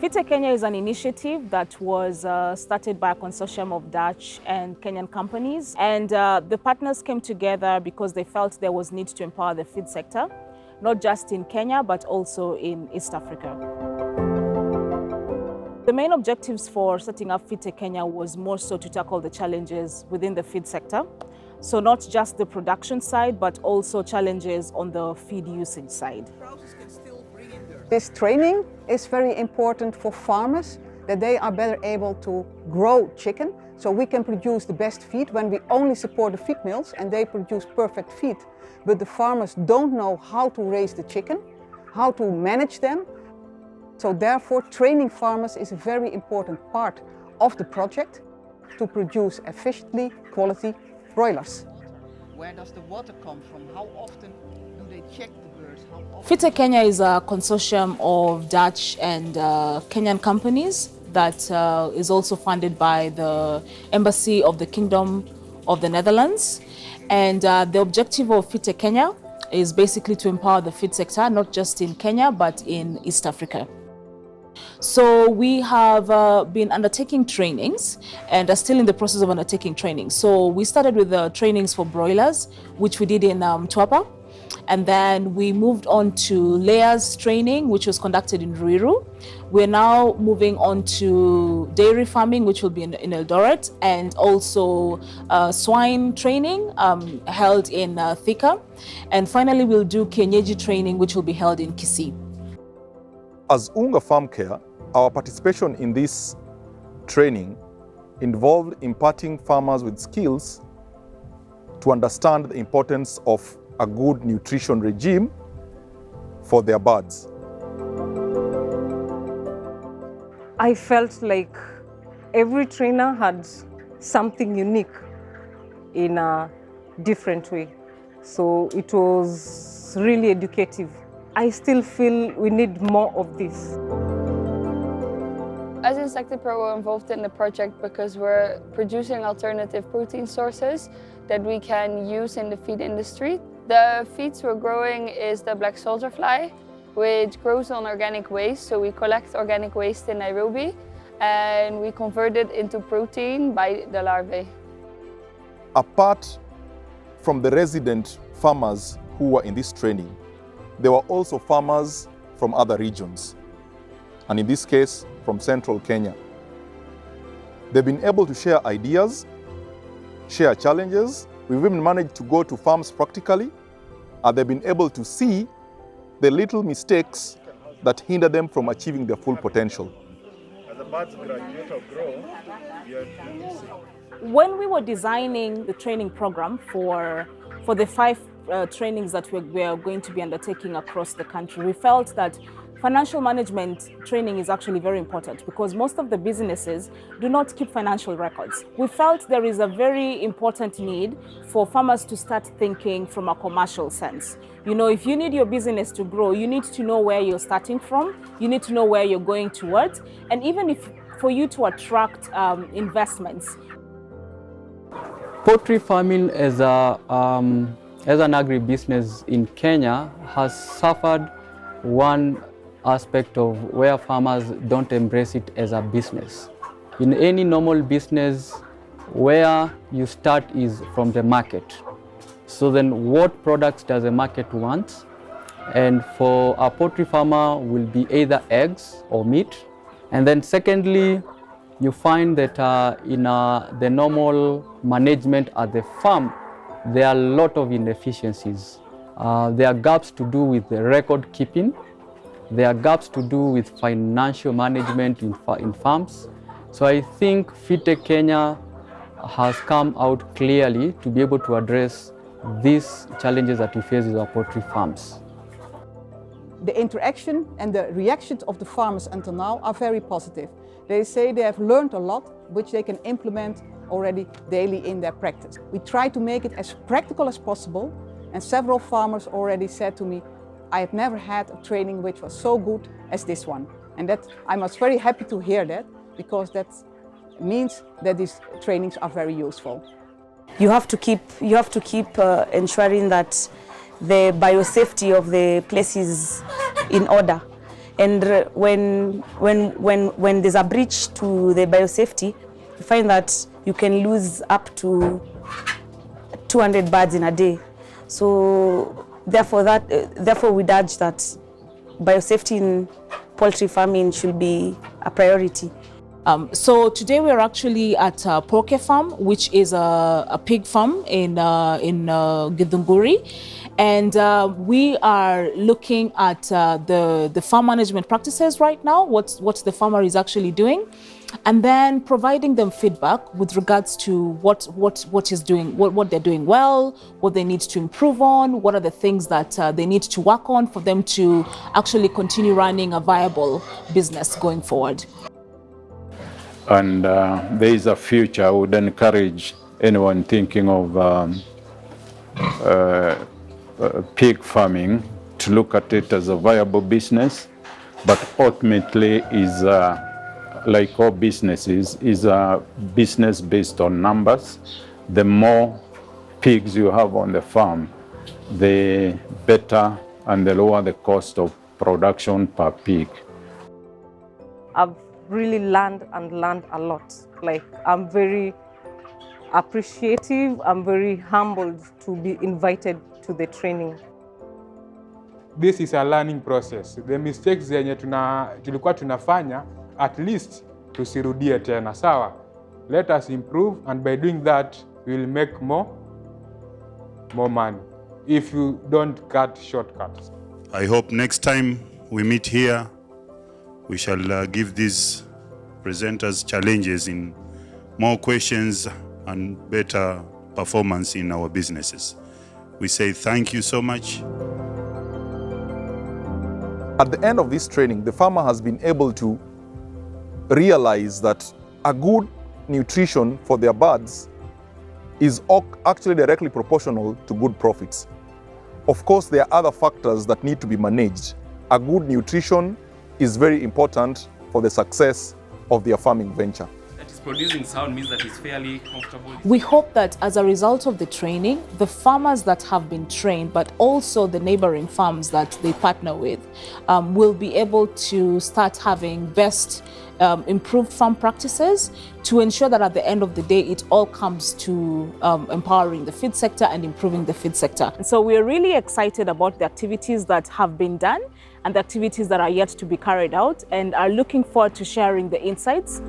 FeedTechKenya is an initiative that was started by a consortium of Dutch and Kenyan companies. And the partners came together because they felt there was need to empower the feed sector, not just in Kenya, but also in East Africa. The main objectives for setting up FeedTechKenya was more so to tackle the challenges within the feed sector. So not just the production side, but also challenges on the feed usage side. This training is very important for farmers, that they are better able to grow chicken. So we can produce the best feed when we only support the feed mills and they produce perfect feed. But the farmers don't know how to raise the chicken, how to manage them. So therefore, training farmers is a very important part of the project to produce efficiently quality broilers. Where does the water come from? How often do they check the birds? FeedTechKenya is a consortium of Dutch and Kenyan companies that is also funded by the Embassy of the Kingdom of the Netherlands. And the objective of FeedTechKenya is basically to empower the feed sector, not just in Kenya, but in East Africa. So we have been undertaking trainings and are still in the process of undertaking trainings. So we started with the trainings for broilers, which we did in Mtwapa. And then we moved on to layers training, which was conducted in Ruiru. We're now moving on to dairy farming, which will be in Eldoret, and also swine training held in Thika. And finally, we'll do Kienyeji training, which will be held in Kisii. As Unga Farm Care, our participation in this training involved imparting farmers with skills to understand the importance of a good nutrition regime for their birds. I felt like every trainer had something unique in a different way. So it was really educative. I still feel we need more of this. As Insectipro, we're involved in the project because we're producing alternative protein sources that we can use in the feed industry. The feeds we're growing is the black soldier fly, which grows on organic waste. So we collect organic waste in Nairobi and we convert it into protein by the larvae. Apart from the resident farmers who were in this training, there were also farmers from other regions, and in this case, from central Kenya. They've been able to share ideas, share challenges. We've even managed to go to farms practically, and they've been able to see the little mistakes that hinder them from achieving their full potential. As the birds graduate or grow, you are producing. When we were designing the training program for the 5 trainings that we are going to be undertaking across the country, we felt that financial management training is actually very important because most of the businesses do not keep financial records. We felt there is a very important need for farmers to start thinking from a commercial sense. You know, if you need your business to grow, you need to know where you're starting from, you need to know where you're going towards, and even if for you to attract investments. Poultry farming as an agribusiness in Kenya has suffered one aspect of where farmers don't embrace it as a business. In any normal business, where you start is from the market. So then what products does the market want? And for a poultry farmer will be either eggs or meat. And then secondly, you find that in the normal management at the farm, there are a lot of inefficiencies. There are gaps to do with the record keeping. There are gaps to do with financial management in farms. So I think FeedTechKenya has come out clearly to be able to address these challenges that we face with our poultry farms. The interaction and the reactions of the farmers until now are very positive. They say they have learned a lot, which they can implement already daily in their practice. We try to make it as practical as possible, and several farmers already said to me, I have never had a training which was so good as this one. And that I was very happy to hear that, because that means that these trainings are very useful. You have to keep ensuring that the biosafety of the place is in order. And when there's a breach to the biosafety, you find that you can lose up to 200 birds in a day. So therefore we urge that biosafety in poultry farming should be a priority. So today we're actually at Poke Farm, which is a pig farm in Githunguri. And we are looking at the farm management practices right now, what the farmer is actually doing, and then providing them feedback with regards to what they're doing well, what they need to improve on, what are the things that they need to work on for them to actually continue running a viable business going forward. And there is a future. I would encourage anyone thinking of pig farming to look at it as a viable business, but ultimately is like all businesses, is a business based on numbers. The more pigs you have on the farm, the better and the lower the cost of production per pig. I've really learned a lot. Like, I'm very appreciative, I'm very humbled to be invited to the training. This is a learning process. The mistakes zenye tulikuwa tunafanya, at least tusirudie tena, sawa? Let us improve, and by doing that, we will make more money if you don't cut shortcuts. I hope next time we meet here, we shall give these presenters challenges in more questions and better performance in our businesses. We say thank you so much. At the end of this training, the farmer has been able to realize that a good nutrition for their birds is actually directly proportional to good profits. Of course, there are other factors that need to be managed. A good nutrition is very important for the success of their farming venture. That is producing sound means that it's fairly comfortable. We hope that as a result of the training, the farmers that have been trained, but also the neighboring farms that they partner with, will be able to start having best improved farm practices to ensure that at the end of the day, it all comes to empowering the feed sector and improving the feed sector. So we're really excited about the activities that have been done and the activities that are yet to be carried out, and are looking forward to sharing the insights.